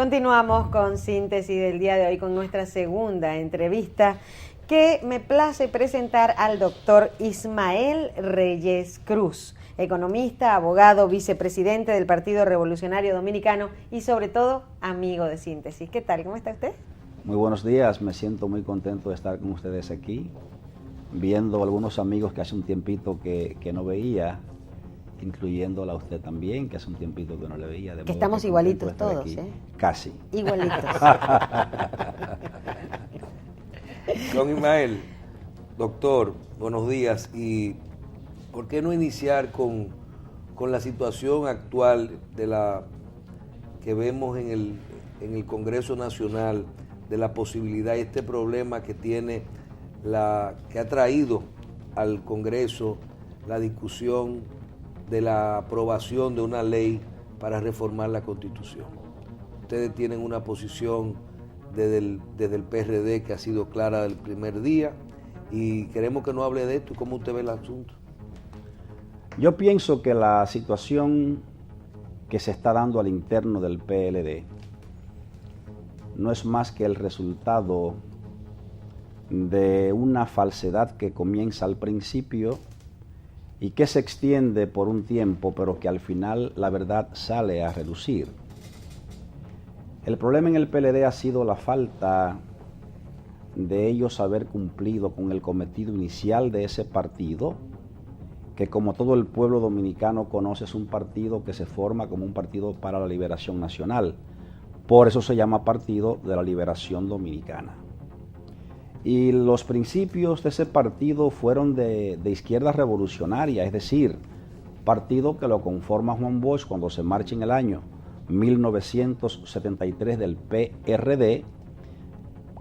Continuamos con Síntesis del día de hoy con nuestra segunda entrevista, que me place presentar al doctor Ismael Reyes Cruz, economista, abogado, vicepresidente del Partido Revolucionario Dominicano y sobre todo amigo de Síntesis. ¿Qué tal? ¿Cómo está usted? Muy buenos días, me siento muy contento de estar con ustedes aquí, viendo algunos amigos que hace un tiempito que no veía, incluyéndola a usted también, que hace un tiempito que no le veía. Que estamos igualitos todos, ¿eh? Casi. Igualitos. Don Ismael, doctor, buenos días. ¿Y por qué no iniciar con la situación actual de la que vemos en el Congreso Nacional, de la posibilidad y este problema que tiene que ha traído al Congreso la discusión de la aprobación de una ley para reformar la Constitución? Ustedes tienen una posición desde el PRD que ha sido clara del primer día y queremos que nos hable de esto. ¿Cómo usted ve el asunto? Yo pienso que la situación que se está dando al interno del PLD no es más que el resultado de una falsedad que comienza al principio y que se extiende por un tiempo, pero que al final la verdad sale a relucir. El problema en el PLD ha sido la falta de ellos haber cumplido con el cometido inicial de ese partido, que como todo el pueblo dominicano conoce, es un partido que se forma como un partido para la liberación nacional. Por eso se llama Partido de la Liberación Dominicana. Y los principios de ese partido fueron de izquierda revolucionaria, es decir, partido que lo conforma Juan Bosch cuando se marcha en el año 1973 del PRD,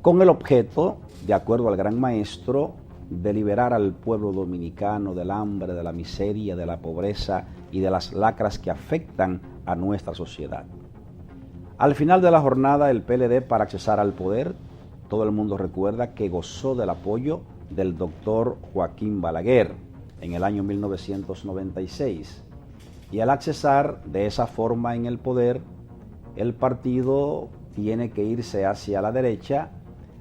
con el objeto, de acuerdo al gran maestro, de liberar al pueblo dominicano del hambre, de la miseria, de la pobreza y de las lacras que afectan a nuestra sociedad. Al final de la jornada, el PLD, para accesar al poder, todo el mundo recuerda que gozó del apoyo del doctor Joaquín Balaguer en el año 1996. Y al accesar de esa forma en el poder, el partido tiene que irse hacia la derecha.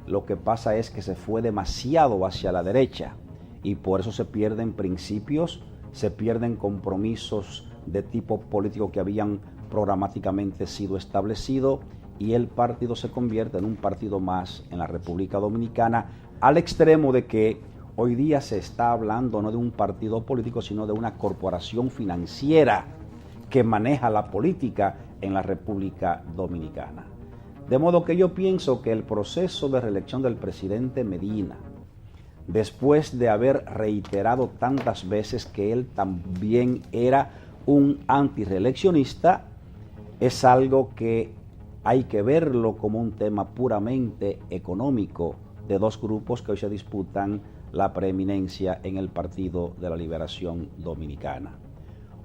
Lo que pasa es que se fue demasiado hacia la derecha y por eso se pierden principios, se pierden compromisos de tipo político que habían programáticamente sido establecidos y el partido se convierte en un partido más en la República Dominicana, al extremo de que hoy día se está hablando no de un partido político, sino de una corporación financiera que maneja la política en la República Dominicana. De modo que yo pienso que el proceso de reelección del presidente Medina, después de haber reiterado tantas veces que él también era un antireeleccionista, es algo que hay que verlo como un tema puramente económico de dos grupos que hoy se disputan la preeminencia en el Partido de la Liberación Dominicana.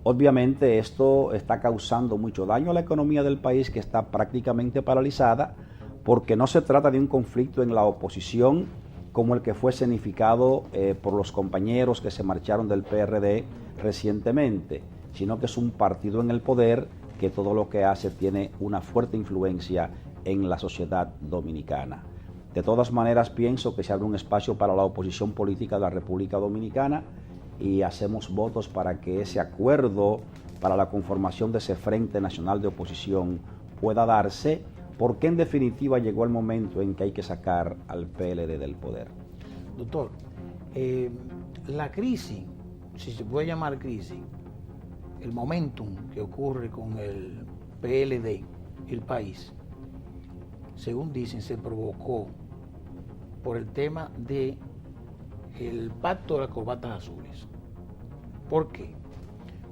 Obviamente esto está causando mucho daño a la economía del país, que está prácticamente paralizada, porque no se trata de un conflicto en la oposición como el que fue escenificado por los compañeros que se marcharon del PRD recientemente, sino que es un partido en el poder que todo lo que hace tiene una fuerte influencia en la sociedad dominicana. De todas maneras, pienso que se abre un espacio para la oposición política de la República Dominicana y hacemos votos para que ese acuerdo para la conformación de ese Frente Nacional de Oposición pueda darse, porque en definitiva llegó el momento en que hay que sacar al PLD del poder. Doctor, la crisis, si se puede llamar crisis, el momentum que ocurre con el PLD, el país, según dicen, se provocó por el tema de el pacto de las corbatas azules. ¿Por qué?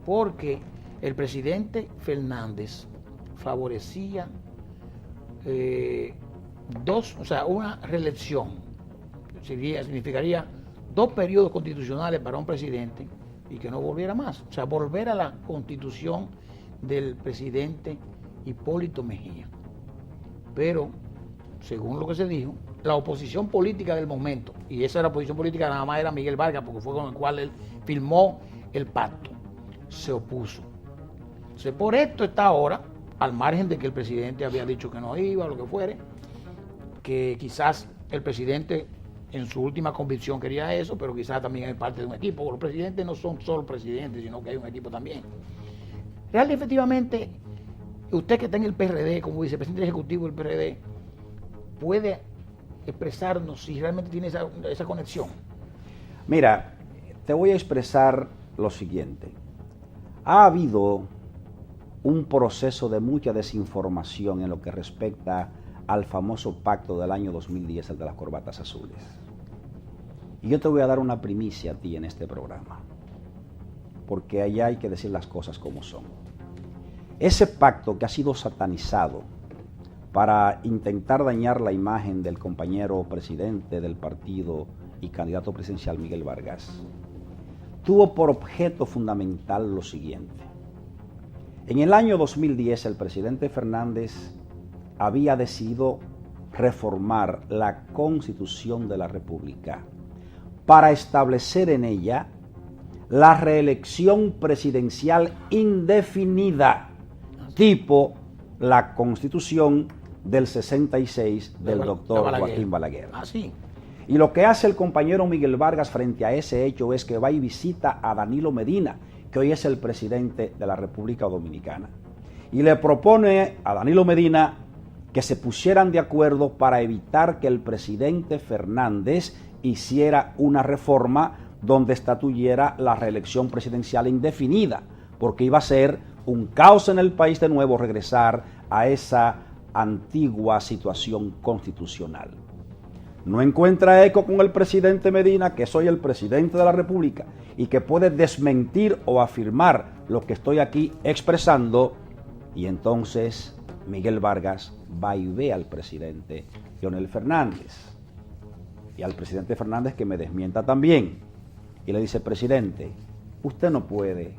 Porque el presidente Fernández favorecía una reelección, significaría 2 periodos constitucionales para un presidente y que no volviera más, o sea, volver a la constitución del presidente Hipólito Mejía. Pero, según lo que se dijo, la oposición política del momento, y esa era la oposición política nada más era Miguel Vargas, porque fue con el cual él firmó el pacto, se opuso. Entonces, por esto está ahora al margen de que el presidente había dicho que no iba, o lo que fuere, que quizás el presidente en su última convicción quería eso, pero quizás también es parte de un equipo. Los presidentes no son solo presidentes, sino que hay un equipo también. Realmente, efectivamente, usted que está en el PRD, como vicepresidente ejecutivo del PRD, puede expresarnos si realmente tiene esa conexión. Mira, te voy a expresar lo siguiente. Ha habido un proceso de mucha desinformación en lo que respecta al famoso pacto del año 2010, el de las corbatas azules. Y yo te voy a dar una primicia a ti en este programa, porque allá hay que decir las cosas como son. Ese pacto que ha sido satanizado para intentar dañar la imagen del compañero presidente del partido y candidato presidencial Miguel Vargas, tuvo por objeto fundamental lo siguiente. En el año 2010 el presidente Fernández había decidido reformar la Constitución de la República para establecer en ella la reelección presidencial indefinida, tipo la Constitución del 66 del doctor Joaquín Balaguer. Ah, sí. Y lo que hace el compañero Miguel Vargas frente a ese hecho es que va y visita a Danilo Medina, que hoy es el presidente de la República Dominicana, y le propone a Danilo Medina que se pusieran de acuerdo para evitar que el presidente Fernández hiciera una reforma donde estatuyera la reelección presidencial indefinida, porque iba a ser un caos en el país de nuevo regresar a esa antigua situación constitucional. No encuentra eco con el presidente Medina, que soy el presidente de la República y que puede desmentir o afirmar lo que estoy aquí expresando, y entonces Miguel Vargas va y ve al presidente Leonel Fernández y al presidente Fernández que me desmienta también, y le dice: presidente, usted no puede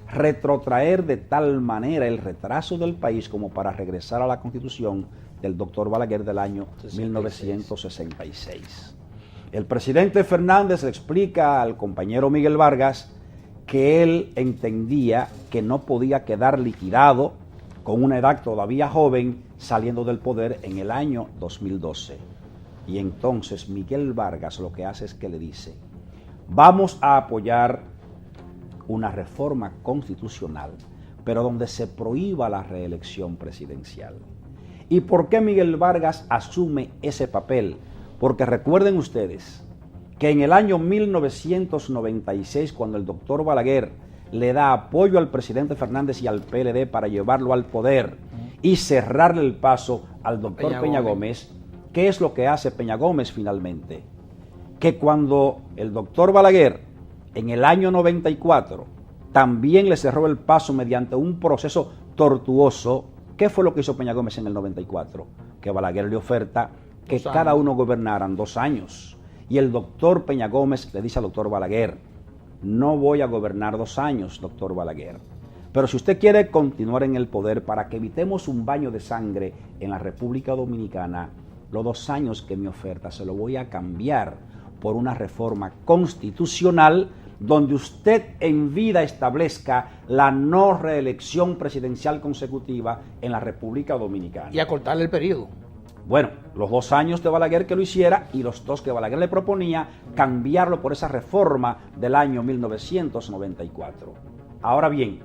retrotraer de tal manera el retraso del país como para regresar a la Constitución del doctor Balaguer del año 1966. El presidente Fernández le explica al compañero Miguel Vargas que él entendía que no podía quedar liquidado con una edad todavía joven saliendo del poder en el año 2012. Y entonces Miguel Vargas lo que hace es que le dice: vamos a apoyar una reforma constitucional, pero donde se prohíba la reelección presidencial. ¿Y por qué Miguel Vargas asume ese papel? Porque recuerden ustedes que en el año 1996, cuando el doctor Balaguer le da apoyo al presidente Fernández y al PLD para llevarlo al poder y cerrarle el paso al doctor Peña Gómez, ¿qué es lo que hace Peña Gómez finalmente? Que cuando el doctor Balaguer en el año 94 también le cerró el paso mediante un proceso tortuoso, ¿qué fue lo que hizo Peña Gómez en el 94? Que Balaguer le oferta que cada uno gobernaran 2 años. Y el doctor Peña Gómez le dice al doctor Balaguer: no voy a gobernar 2 años, doctor Balaguer, pero si usted quiere continuar en el poder para que evitemos un baño de sangre en la República Dominicana, los 2 años que me oferta se lo voy a cambiar por una reforma constitucional donde usted en vida establezca la no reelección presidencial consecutiva en la República Dominicana. Y acortarle el periodo. Bueno, los 2 años de Balaguer que lo hiciera y los 2 que Balaguer le proponía, cambiarlo por esa reforma del año 1994. Ahora bien,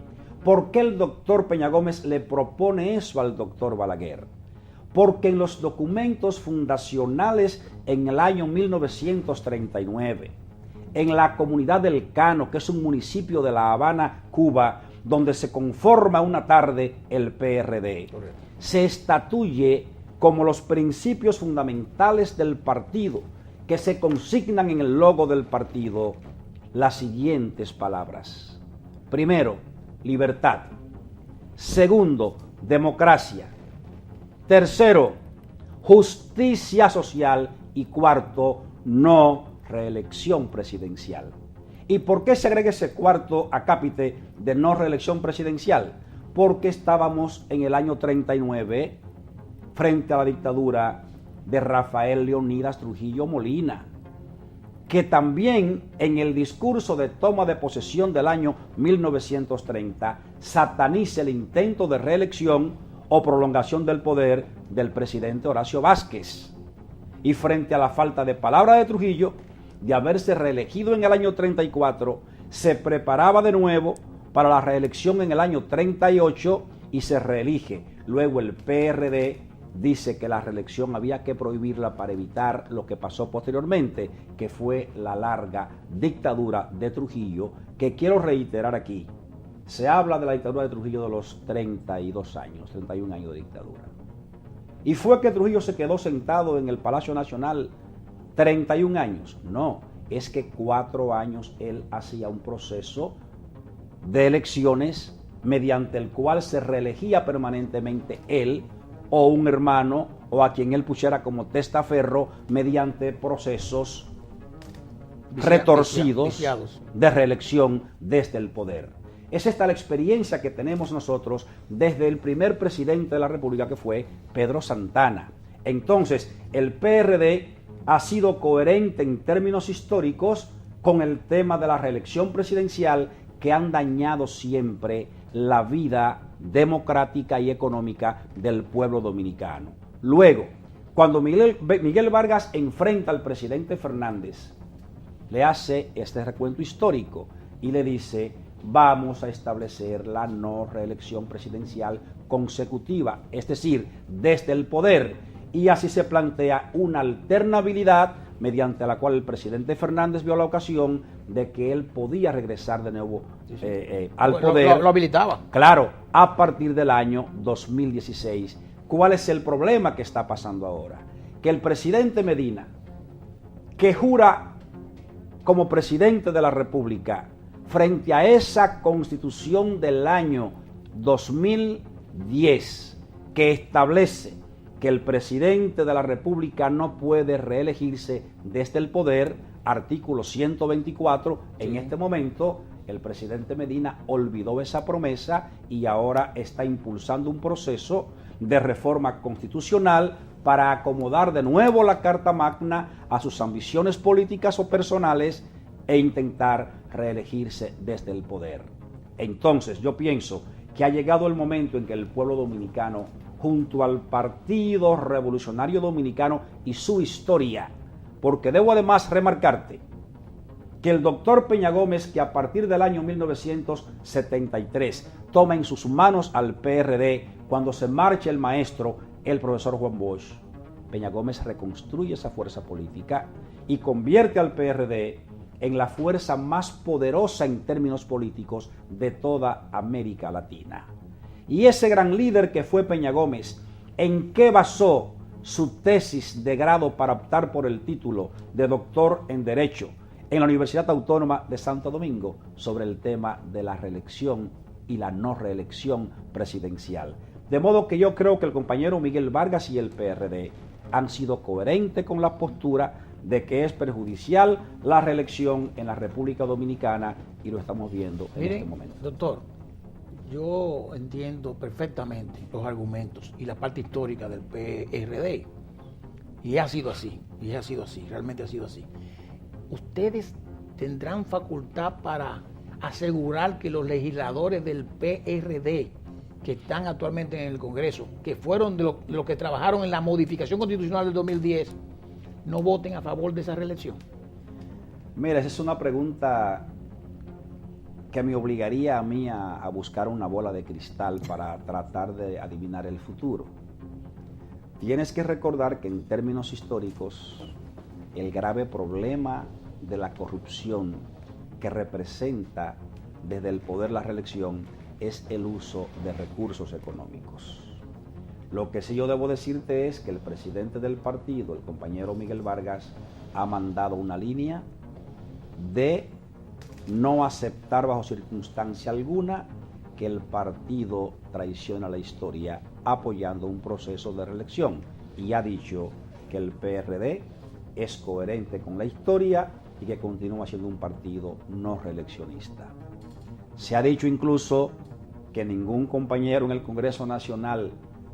¿por qué el doctor Peña Gómez le propone eso al doctor Balaguer? Porque en los documentos fundacionales en el año 1939, en la comunidad del Cano, que es un municipio de La Habana, Cuba, donde se conforma una tarde el PRD, se estatuye como los principios fundamentales del partido, que se consignan en el logo del partido, las siguientes palabras. Primero, libertad. Segundo, democracia. Tercero, justicia social. Y cuarto, no reelección presidencial. ¿Y por qué se agrega ese cuarto acápite de no reelección presidencial? Porque estábamos en el año 39 frente a la dictadura de Rafael Leonidas Trujillo Molina, que también en el discurso de toma de posesión del año 1930 sataniza el intento de reelección o prolongación del poder del presidente Horacio Vázquez. Y frente a la falta de palabra de Trujillo, de haberse reelegido en el año 34, se preparaba de nuevo para la reelección en el año 38 y se reelige. Luego el PRD dice que la reelección había que prohibirla para evitar lo que pasó posteriormente, que fue la larga dictadura de Trujillo, que quiero reiterar aquí. Se habla de la dictadura de Trujillo de los 32 años, 31 años de dictadura. Y fue que Trujillo se quedó sentado en el Palacio Nacional 31 años. No, es que 4 años él hacía un proceso de elecciones mediante el cual se reelegía permanentemente él o un hermano o a quien él pusiera como testaferro mediante procesos retorcidos de reelección desde el poder. Es esta la experiencia que tenemos nosotros desde el primer presidente de la República, que fue Pedro Santana. Entonces, el PRD ha sido coherente en términos históricos con el tema de la reelección presidencial, que han dañado siempre la vida democrática y económica del pueblo dominicano. Luego, cuando Miguel Vargas enfrenta al presidente Fernández, le hace este recuento histórico y le dice: vamos a establecer la no reelección presidencial consecutiva, es decir, desde el poder, y así se plantea una alternabilidad mediante la cual el presidente Fernández vio la ocasión de que él podía regresar de nuevo al poder. Lo habilitaba. Claro, a partir del año 2016. ¿Cuál es el problema que está pasando ahora? Que el presidente Medina, que jura como presidente de la República frente a esa Constitución del año 2010, que establece que el presidente de la República no puede reelegirse desde el poder, artículo 124, en este momento el presidente Medina olvidó esa promesa y ahora está impulsando un proceso de reforma constitucional para acomodar de nuevo la Carta Magna a sus ambiciones políticas o personales e intentar reelegirse desde el poder. Entonces yo pienso que ha llegado el momento en que el pueblo dominicano, junto al Partido Revolucionario Dominicano y su historia, porque debo además remarcarte que el doctor Peña Gómez, que a partir del año 1973 toma en sus manos al PRD, cuando se marcha el maestro, el profesor Juan Bosch, Peña Gómez reconstruye esa fuerza política y convierte al PRD en la fuerza más poderosa en términos políticos de toda América Latina. Y ese gran líder que fue Peña Gómez, ¿en qué basó su tesis de grado para optar por el título de doctor en Derecho en la Universidad Autónoma de Santo Domingo? Sobre el tema de la reelección y la no reelección presidencial. De modo que yo creo que el compañero Miguel Vargas y el PRD han sido coherentes con la postura de que es perjudicial la reelección en la República Dominicana, y lo estamos viendo en este momento. Doctor, yo entiendo perfectamente los argumentos y la parte histórica del PRD, y ha sido así, realmente ha sido así. ¿Ustedes tendrán facultad para asegurar que los legisladores del PRD que están actualmente en el Congreso, que fueron de los que trabajaron en la modificación constitucional del 2010, no voten a favor de esa reelección? Mira, esa es una pregunta que me obligaría a mí a buscar una bola de cristal para tratar de adivinar el futuro. Tienes que recordar que en términos históricos, el grave problema de la corrupción que representa desde el poder la reelección es el uso de recursos económicos. Lo que sí yo debo decirte es que el presidente del partido, el compañero Miguel Vargas, ha mandado una línea de no aceptar bajo circunstancia alguna que el partido traicione la historia apoyando un proceso de reelección, y ha dicho que el PRD es coherente con la historia y que continúa siendo un partido no reeleccionista. Se ha dicho incluso que ningún compañero en el Congreso Nacional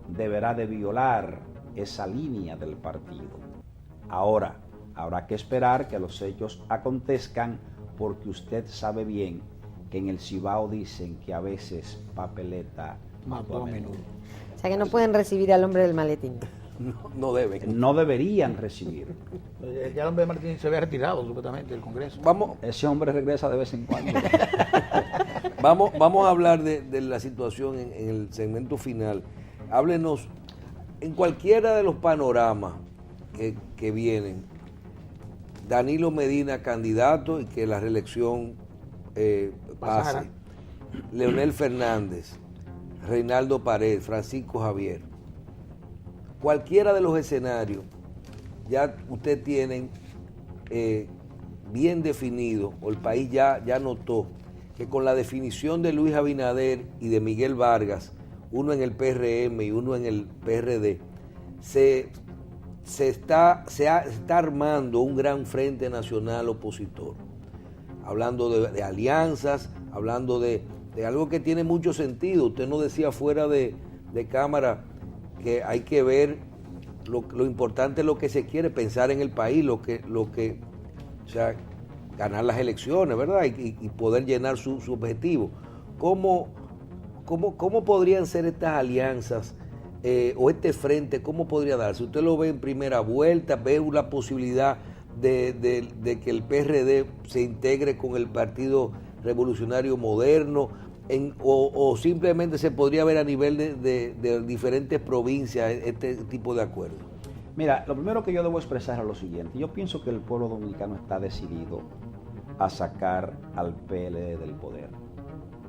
deberá de violar esa línea del partido. Ahora, habrá que esperar que los hechos acontezcan, porque usted sabe bien que en el Cibao dicen que a veces papeleta mató a menudo. sea que no pueden recibir al hombre del maletín. No deben. No deberían recibir. Ya el hombre de Martín se había retirado supuestamente del Congreso. Ese hombre regresa de vez en cuando. Vamos a hablar de la situación en el segmento final. Háblenos, en cualquiera de los panoramas que vienen, Danilo Medina candidato y que la reelección pase, Leonel Fernández, Reinaldo Paredes, Francisco Javier, cualquiera de los escenarios, ya usted tienen bien definido, o el país ya notó, que con la definición de Luis Abinader y de Miguel Vargas, uno en el PRM y uno en el PRD, se está armando un gran frente nacional opositor, hablando de alianzas, hablando de algo que tiene mucho sentido. Usted nos decía fuera de cámara que hay que ver lo importante es lo que se quiere, pensar en el país, o sea, ganar las elecciones, ¿verdad? Y poder llenar su objetivo. ¿Cómo podrían ser estas alianzas o este frente? ¿Cómo podría darse? ¿Usted lo ve en primera vuelta? ¿Ve la posibilidad de que el PRD se integre con el Partido Revolucionario Moderno? O simplemente se podría ver a nivel de diferentes provincias este tipo de acuerdos? Mira, lo primero que yo debo expresar es lo siguiente. Yo pienso que el pueblo dominicano está decidido a sacar al PLD del poder.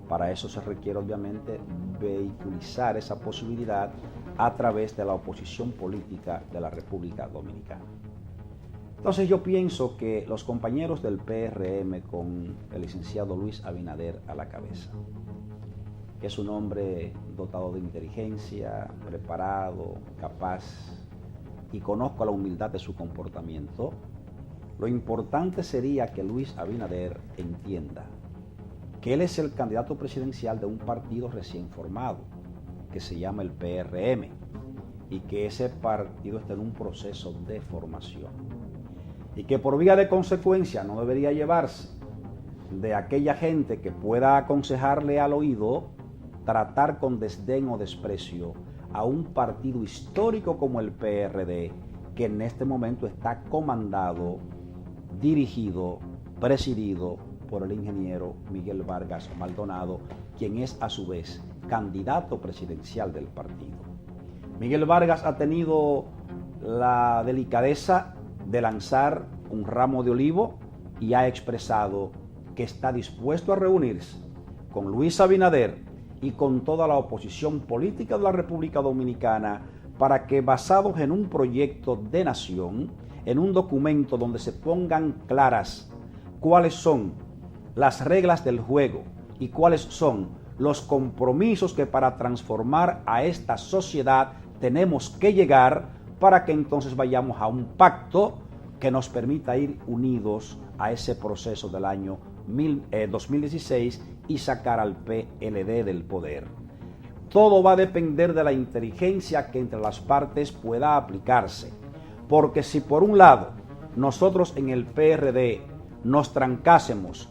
Para eso se requiere obviamente vehiculizar esa posibilidad a través de la oposición política de la República Dominicana. Entonces yo pienso que los compañeros del PRM con el licenciado Luis Abinader a la cabeza, que es un hombre dotado de inteligencia, preparado, capaz, y conozco la humildad de su comportamiento, lo importante sería que Luis Abinader entienda que él es el candidato presidencial de un partido recién formado, que se llama el PRM, y que ese partido está en un proceso de formación. Y que por vía de consecuencia no debería llevarse de aquella gente que pueda aconsejarle al oído tratar con desdén o desprecio a un partido histórico como el PRD, que en este momento está comandado, dirigido, presidido por el ingeniero Miguel Vargas Maldonado, quien es a su vez candidato presidencial del partido. Miguel Vargas ha tenido la delicadeza de lanzar un ramo de olivo y ha expresado que está dispuesto a reunirse con Luis Abinader y con toda la oposición política de la República Dominicana para que, basados en un proyecto de nación, en un documento donde se pongan claras cuáles son las reglas del juego y cuáles son los compromisos que para transformar a esta sociedad tenemos que llegar, para que entonces vayamos a un pacto que nos permita ir unidos a ese proceso del año 2016 y sacar al PLD del poder. Todo va a depender de la inteligencia que entre las partes pueda aplicarse, porque si por un lado nosotros en el PRD nos trancásemos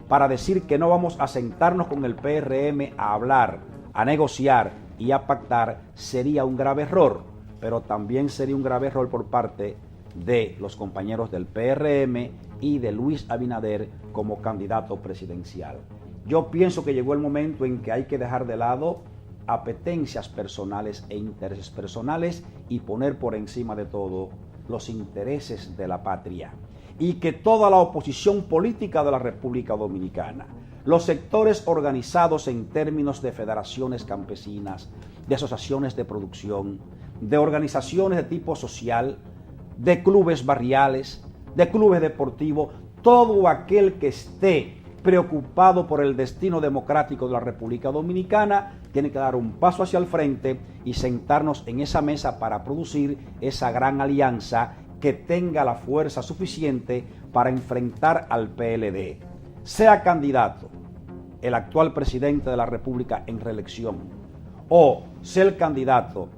para decir que no vamos a sentarnos con el PRM a hablar, a negociar y a pactar, sería un grave error, pero también sería un grave error por parte de los compañeros del PRM y de Luis Abinader como candidato presidencial. Yo pienso que llegó el momento en que hay que dejar de lado apetencias personales e intereses personales y poner por encima de todo los intereses de la patria. Y que toda la oposición política de la República Dominicana, los sectores organizados en términos de federaciones campesinas, de asociaciones de producción, de organizaciones de tipo social, de clubes barriales, de clubes deportivos, todo aquel que esté preocupado por el destino democrático de la República Dominicana tiene que dar un paso hacia el frente y sentarnos en esa mesa para producir esa gran alianza que tenga la fuerza suficiente para enfrentar al PLD. Sea candidato el actual presidente de la República en reelección o sea el candidato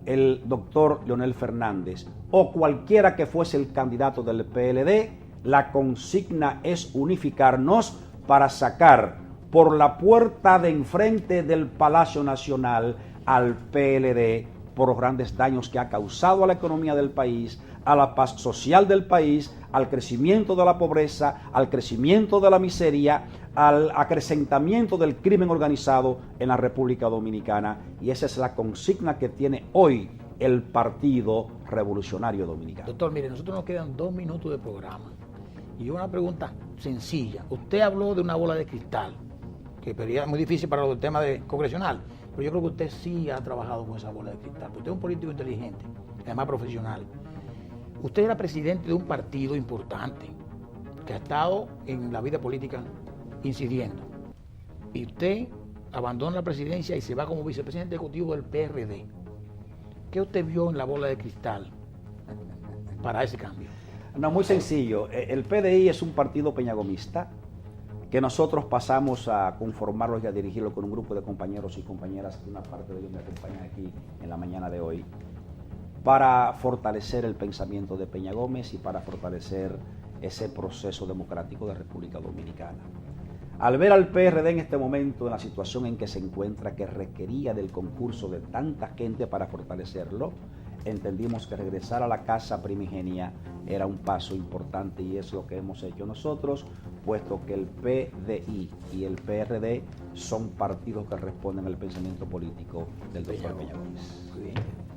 el doctor Leonel Fernández o cualquiera que fuese el candidato del PLD, la consigna es unificarnos para sacar por la puerta de enfrente del Palacio Nacional al PLD por los grandes daños que ha causado a la economía del país, a la paz social del país, al crecimiento de la pobreza, al crecimiento de la miseria, al acrecentamiento del crimen organizado en la República Dominicana. Y esa es la consigna que tiene hoy el Partido Revolucionario Dominicano. Doctor, mire, nosotros nos quedan 2 minutos de programa. Y una pregunta sencilla. Usted habló de una bola de cristal, que sería muy difícil para el tema congresional, pero yo creo que usted sí ha trabajado con esa bola de cristal. Usted es un político inteligente, además profesional. Usted era presidente de un partido importante, que ha estado en la vida política incidiendo. Y usted abandona la presidencia y se va como vicepresidente ejecutivo del PRD. ¿Qué usted vio en la bola de cristal para ese cambio? No, muy sencillo. El PDI es un partido peñagomista que nosotros pasamos a conformarlo y a dirigirlo con un grupo de compañeros y compañeras, que una parte de ellos me acompañan aquí en la mañana de hoy, para fortalecer el pensamiento de Peña Gómez y para fortalecer ese proceso democrático de República Dominicana. Al ver al PRD en este momento, en la situación en que se encuentra, que requería del concurso de tanta gente para fortalecerlo, entendimos que regresar a la casa primigenia era un paso importante, y es lo que hemos hecho nosotros, puesto que el PDI y el PRD son partidos que responden al pensamiento político del doctor Peña Gómez. Muy bien.